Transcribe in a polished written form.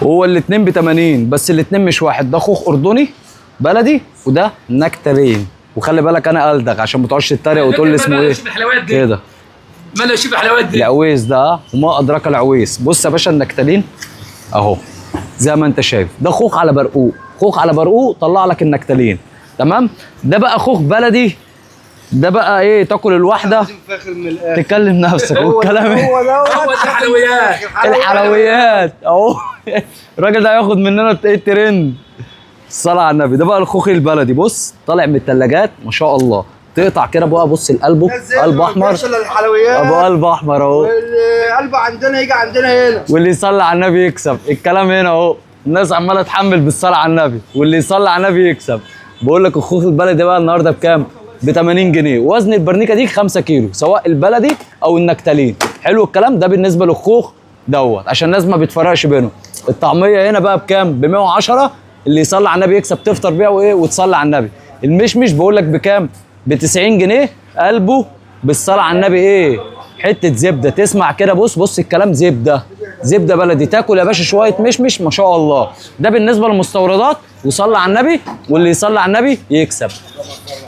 هو الاتنين ب 80 بس الاتنين مش واحد، ده خوخ اردني بلدي وده نكتلين. وخلي بالك انا قلدك عشان ما تقعدش تتريق وتقول لي اسمه ايه كده. ما اشوف الحلويات دي. العويس ده وما ادراك العويس. بص يا باشا النكتلين اهو زي ما انت شايف، ده خوخ على برقوق، خوخ على برقوق طلع لك النكتلين تمام. ده بقى خوخ بلدي، ده بقى ايه تاكل الواحده تكلم نفسك والكلام ايه. هو الحلويات. الحلويات اهو. الراجل ده هياخد مننا ايه الترند. الصلاة على النبي. ده بقى الخوخ البلدي، بص طالع من الثلاجات ما شاء الله، تقطع كده بقى. بص القلبه قلب احمر، ابو قلب احمر اهو. القلب عندنا يجي عندنا هنا، واللي يصلي على النبي يكسب. الكلام هنا اهو، الناس عماله تحمل بالصلاه على النبي، واللي يصلي على النبي يكسب. بقول لك الخوخ البلدي بقى النهارده بكام؟ ب 80 جنيه. وزن البرنيكه دي 5 كيلو سواء البلدي او النكتلين. حلو الكلام ده بالنسبه للخوخ دوت عشان الناس ما بتفرقش بينهم. الطعميه هنا بقى بكام؟ ب 110. اللي يصلي على النبي يكسب، تفطر بيها وايه وتصلي على النبي. المشمش بقول لك بكام؟ ب 90 جنيه. قلبه بالصلاه على النبي ايه؟ حته زبده. تسمع كده، بص الكلام، زبده زبده بلدي. تاكل يا باشا شويه مشمش ما شاء الله. ده بالنسبه للمستوردات. وصلي على النبي، واللي يصلي على النبي يكسب.